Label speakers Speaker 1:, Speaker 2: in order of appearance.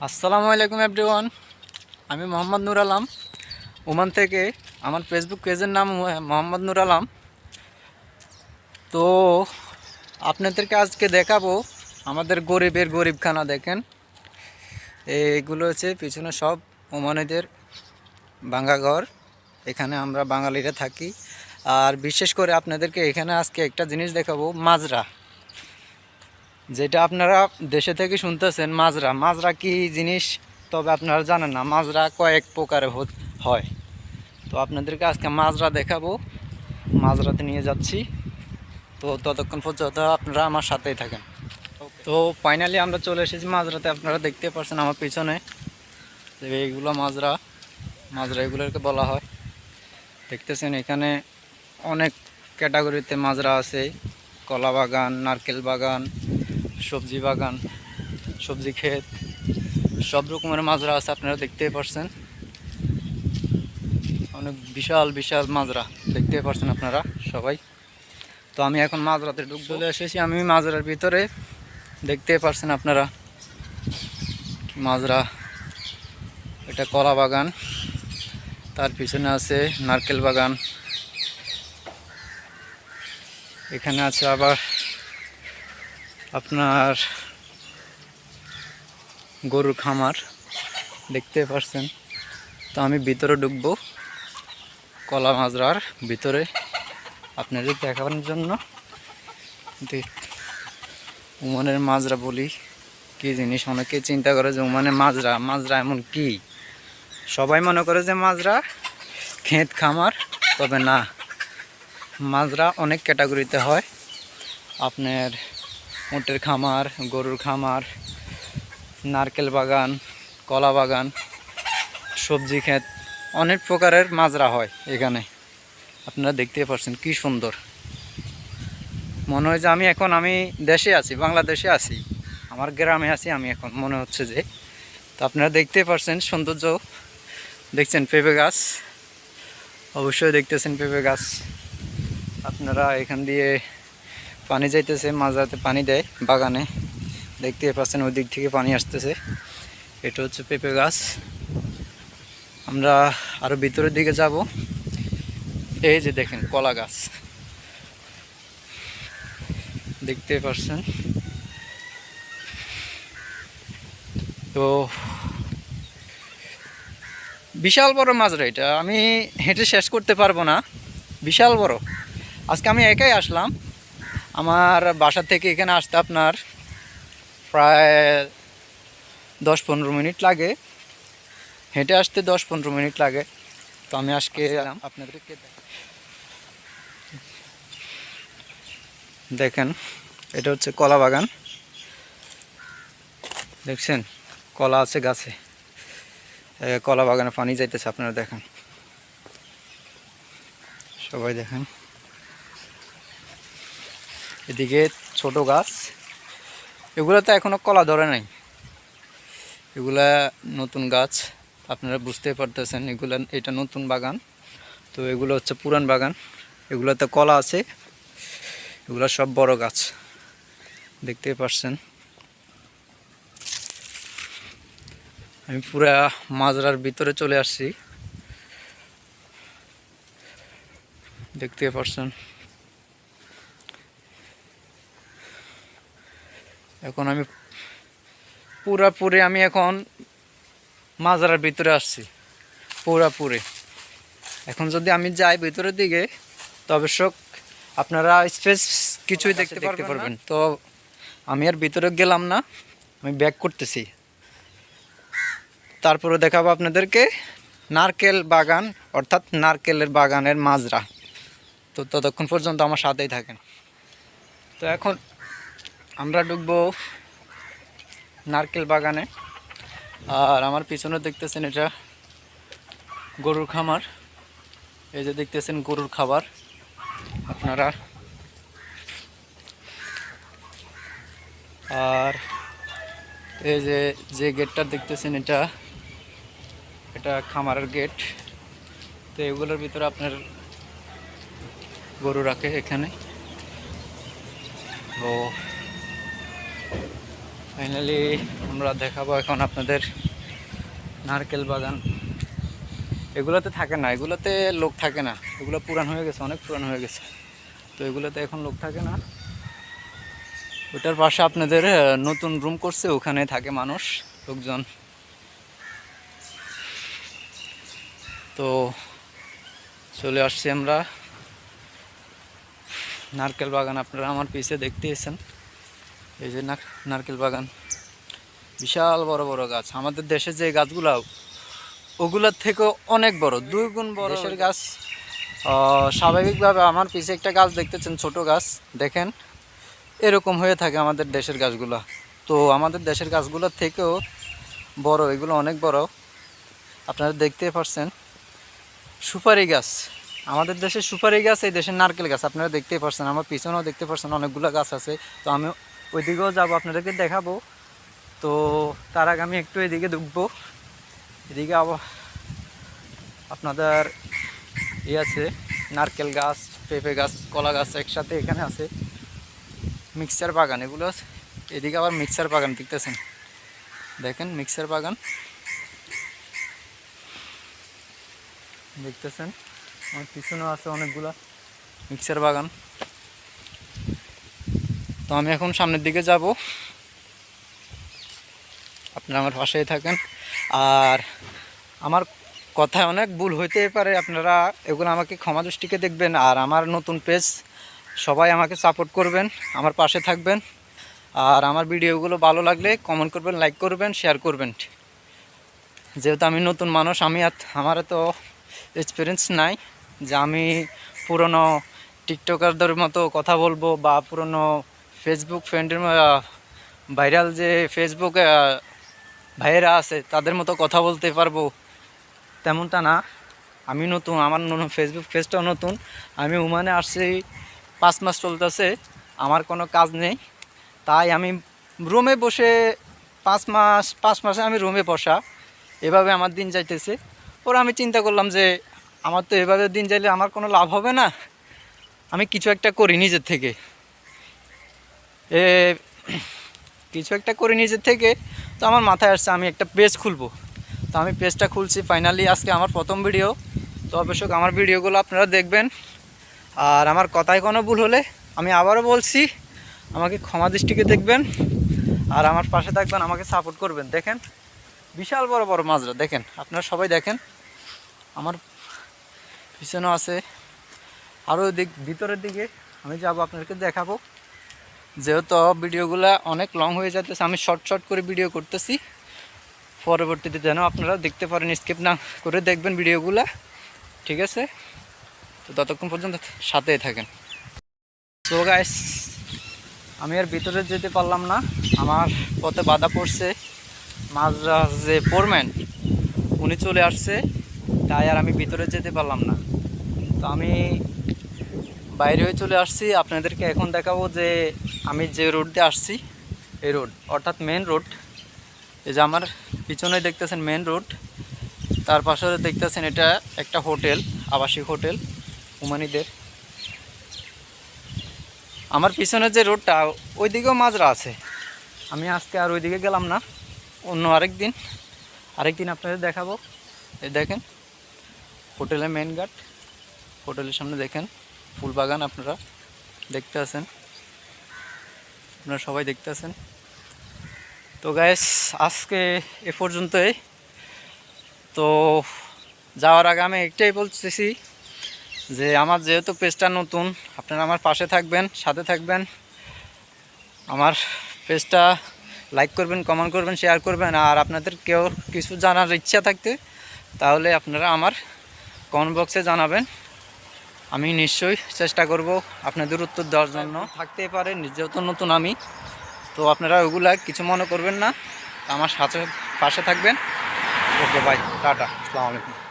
Speaker 1: আসসালামু আলাইকুম এভরিওয়ান। আমি মোহাম্মদ নুর আলম, ওমান থেকে। আমার ফেসবুক পেজের নাম মোহাম্মদ নুর আলম। তো আপনাদেরকে আজকে দেখাবো আমাদের গরিবের গরিবখানা। দেখেন, এইগুলো হচ্ছে পিছনে সব ওমানিদের ভাঙা ঘর। এখানে আমরা বাঙালিরা থাকি। আর বিশেষ করে আপনাদেরকে এখানে আজকে একটা জিনিস দেখাবো, মাজরা। যেটা আপনারা দেশে থেকে শুনতেছেন, মাজরা। মাজরা কি জিনিস তবে আপনারা জানেন না। মাজরা কয়েক প্রকারে হয়। তো আপনাদেরকে আজকে মাজরা দেখাবো, মাজরাতে নিয়ে যাচ্ছি। তো ততক্ষণ পর্যন্ত আপনারা আমার সাথেই থাকেন। তো ফাইনালি আমরা চলে এসেছি মাজরাতে। আপনারা দেখতে পাচ্ছেন আমার পিছনে যে এইগুলো মাজরা। মাজরা এগুলোকে বলা হয়। দেখতেছেন এখানে অনেক ক্যাটাগরিতে মাজরা আছে। কলা বাগান, নারকেল বাগান, সবজি বাগান, সবজি ক্ষেত, সব রকমের মাজরা আছে। আপনারা দেখতেই পাচ্ছেন অনেক বিশাল বিশাল মাজরা দেখতে পাচ্ছেন আপনারা সবাই। তো আমি এখন মাজরাতে চলে এসেছি। আমি মাজরার ভিতরে দেখতে পাচ্ছেন আপনারা মাজরা। এটা কলা বাগান, তার পিছনে আছে নারকেল বাগান। এখানে আছে আবার আপনার গরুর খামার, দেখতে পাচ্ছেন। তো আমি ভিতরে ঢুকবো কলা মাজরার ভিতরে আপনাদের দেখানোর জন্য। ওমানের মাজরা বলি কি জিনিস, অনেকে চিন্তা করে যে ওমানে মাজরা, মাজরা এমন কি। সবাই মনে করে যে মাজরা ক্ষেত খামার, তবে না। মাজরা অনেক ক্যাটাগরিতে হয়। আপনার উটের খামার, গরুর খামার, নারকেল বাগান, কলা বাগান, সবজি ক্ষেত, অনেক প্রকারের মাজরা হয় এখানে। আপনারা দেখতে পাচ্ছেন কি সুন্দর। মনে হয় যে আমি দেশে আছি, বাংলাদেশে আছি, আমার গ্রামে আছি আমি এখন, মনে হচ্ছে যে। তো আপনারা দেখতে পাচ্ছেন সৌন্দর্য। দেখছেন পেঁপে গাছ, অবশ্যই দেখতেছেন পেঁপে গাছ। আপনারা এখান দিয়ে পানি যাইতেছে, মাজরাতে পানি দেয় বাগানে। দেখতে পাচ্ছেন ওই দিক থেকে পানি আসতেছে। এটা হচ্ছে পেঁপে গাছ। আমরা আরও ভিতরের দিকে যাব। এই যে দেখেন কলা গাছ, দেখতে পাচ্ছেন। তো বিশাল বড় মাজরা, এটা আমি হেঁটে শেষ করতে পারবো না, বিশাল বড়। আজকে আমি একাই আসলাম। আমার বাসা থেকে এখানে আসতে আপনার প্রায় 10-15 মিনিট লাগে, হেঁটে আসতে 10-15 মিনিট লাগে। তো আমি আজকে আপনাদেরকে দেখেন, এটা হচ্ছে কলা বাগান। দেখছেন কলা আছে গাছে, কলা বাগানে পানি যাইতেছে। আপনারা দেখেন, সবাই দেখেন। এদিকে ছোট গাছ, এগুলো তো এখনো কলা ধরে নাই, এগুলা নতুন গাছ। আপনারা বুঝতে পারতেছেন এটা নতুন বাগান। তো এগুলো হচ্ছে পুরান বাগান, এগুলোতে কলা আছে। এগুলো সব বড় গাছ, দেখতে পাচ্ছেন। আমি পুরা মাজরার ভিতরে চলে আসছি, দেখতে পাচ্ছেন। এখন আমি পুরাপুরি এখন মাজরার ভিতরে আসছি পুরাপুরি। এখন যদি আমি যাই ভিতরের দিকে, তবে আপনারা স্পেস কিছুই দেখতে পারবেন। তো আমি আর ভিতরে গেলাম না, আমি ব্যাক করতেছি। তারপরে দেখাবো আপনাদেরকে নারকেল বাগান, অর্থাৎ নারকেলের বাগানের মাজরা। তো ততক্ষণ পর্যন্ত আমার সাথেই থাকেন। তো এখন আমরা ঢুকবো নারকেল বাগানে। আর আমার পিছনে দেখতেছেন এটা গরুর খামার। এই যে দেখতেছেন গরুর খাবার আপনারা। আর এই যে গেটটা দেখতেছেন, এটা খামারের গেট। তো এগুলোর ভিতরে আপনার গরু রাখে এখানে। তো ফাইনালি আমরা দেখাবো এখন আপনাদের নারকেল বাগান। এগুলোতে থাকে না, এগুলোতে লোক থাকে না, এগুলো পুরান হয়ে গেছে, অনেক পুরান হয়ে গেছে, তো এগুলোতে এখন লোক থাকে না। ওটার পাশে আপনাদের নতুন রুম করছে, ওখানে থাকে মানুষ, লোকজন। তো চলে আসছি আমরা নারকেল বাগান। আপনারা আমার পিছে দেখতেছেন, এই যে নারকেল বাগান, বিশাল বড় বড় গাছ। আমাদের দেশে যে গাছগুলো ওগুলোর থেকেও অনেক বড়, 2 গুণ বড় দেশের গাছ। স্বাভাবিকভাবে আমার পিছে একটা গাছ দেখতেছেন, ছোট গাছ, দেখেন এরকম হয়ে থাকে আমাদের দেশের গাছগুলো। তো আমাদের দেশের গাছগুলোর থেকেও বড়, এগুলো অনেক বড়। আপনারা দেখতে পাচ্ছেন সুপারি গাছ, আমাদের দেশের সুপারি গাছ, এই দেশের নারকেল গাছ আপনারা দেখতেই পাচ্ছেন, আমার পিছনেও দেখতে পাচ্ছেন অনেকগুলো গাছ আছে। তো আমি ওইদিকেও যাবো, আপনাদেরকে দেখাবো। তো তার আগে আমি একটু এদিকে ঢুকবো। এদিকে আবার আপনাদের আছে নারকেল গাছ, পেঁপে গাছ, কলা গাছ একসাথে এখানে আছে। মিক্সার বাগান এগুলো। এদিকে আবার মিক্সার বাগান দেখতেছেন, দেখেন মিক্সার বাগান দেখতেছেন, আমার পিছনেও আছে অনেকগুলা মিক্সার বাগান। তো আমি এখন সামনের দিকে যাব, আপনারা আমার পাশেই থাকেন। আর আমার কথায় অনেক ভুল হইতে পারে, আপনারা এগুলো আমাকে ক্ষমা দৃষ্টিকে দেখবেন। আর আমার নতুন পেজ, সবাই আমাকে সাপোর্ট করবেন, আমার পাশে থাকবেন। আর আমার ভিডিওগুলো ভালো লাগলে কমেন্ট করবেন, লাইক করবেন, শেয়ার করবেন। যেহেতু আমি নতুন মানুষ, আমার তো এক্সপিরিয়েন্স নাই যে আমি পুরনো টিকটকারদের মতো কথা বলবো, বা পুরনো ফেসবুক ফ্রেন্ডের ভাইরাল যে ফেসবুক ভাইয়েরা আছে তাদের মতো কথা বলতে পারবো, তেমনটা না। আমি নতুন, আমার ফেসবুক পেজটাও নতুন। আমি ওমানে আসছি 5 মাস চলতেছে, আমার কোনো কাজ নেই, তাই আমি রুমে বসে 5 মাসে আমি রুমে বসা, এভাবে আমার দিন যাইতেছে। ওরা আমি চিন্তা করলাম যে আমার তো এভাবে দিন যাইলে আমার কোনো লাভ হবে না, আমি কিছু একটা করি নিজের থেকে, কিছু একটা করি নিজের থেকে। তো আমার মাথায় আসছে আমি একটা পেজ খুলবো। তো আমি পেজটা খুলছি ফাইনালি, আজকে আমার প্রথম ভিডিও। তো অবশ্যই আমার ভিডিওগুলো আপনারা দেখবেন। আর আমার কথায় কোনো ভুল হলে আমি আবারও বলছি, আমাকে ক্ষমা দৃষ্টিকে দেখবেন, আর আমার পাশে থাকবেন, আমাকে সাপোর্ট করবেন। দেখেন বিশাল বড় বড় মাছরা, দেখেন আপনারা সবাই দেখেন, আমার পিছনেও আছে। আরও ভিতরের দিকে আমি যাব, আপনাদেরকে দেখাবো। যেহেতু ভিডিওগুলো অনেক লং হয়ে যাচ্ছে, আমি শর্ট করে ভিডিও করতেছি, পরবর্তীতে যেন আপনারা দেখতে পারেন, স্কিপ না করে দেখবেন ভিডিওগুলো, ঠিক আছে? তো ততক্ষণ পর্যন্ত সাথেই থাকেন। সো গাইস, আমি আর ভিতরে যেতে পারলাম না, আমার পথে বাধা পড়ছে। মাঝরা যে ফোরম্যান উনি চলে আসছে, তাই আর আমি ভিতরে যেতে পারলাম না। তো আমি বাইরে হয়ে চলে আসছি। আপনাদেরকে এখন দেখাবো যে আমি যে রোড দিয়ে আসছি, এই রোড অর্থাৎ মেন রোড। এই যে আমার পিছনে দেখতেছেন মেন রোড, তার পাশে দেখতেছেন এটা একটা হোটেল, আবাসিক হোটেল ওমানিদের। আমার পিছনে যে রোডটা, ওই দিকেও মাজরা আছে। আমি আজকে আর ওইদিকে গেলাম না, অন্য আরেকদিন আপনাদের দেখাবো। এই দেখেন হোটেলের মেন গেট, হোটেলের সামনে দেখেন ফুল বাগান, আপনারা দেখতে আছেন, আপনারা সবাই দেখতে আছেন। তো গাইস, আজকে এ পর্যন্তই। তো যাওয়ার আগে আমি একটাই বলতেছি যে আমার যেহেতু পেজটা নতুন, আপনারা আমার পাশে থাকবেন, সাথে থাকবেন। আমার পেজটা লাইক করবেন, কমেন্ট করবেন, শেয়ার করবেন। আর আপনাদের কেউ কিছু জানার ইচ্ছা থাকতে, তাহলে আপনারা আমার কমেন্ট বক্সে জানাবেন, আমি নিশ্চয়ই চেষ্টা করব আপনাদের উত্তর দেওয়ার জন্য। থাকতেই পারে, যেহেতু নতুন আমি, তো আপনারা ওগুলা কিছু মনে করবেন না, আমার সাথে পাশে থাকবেন। ওকে বাই, টাটা, আসসালামু আলাইকুম।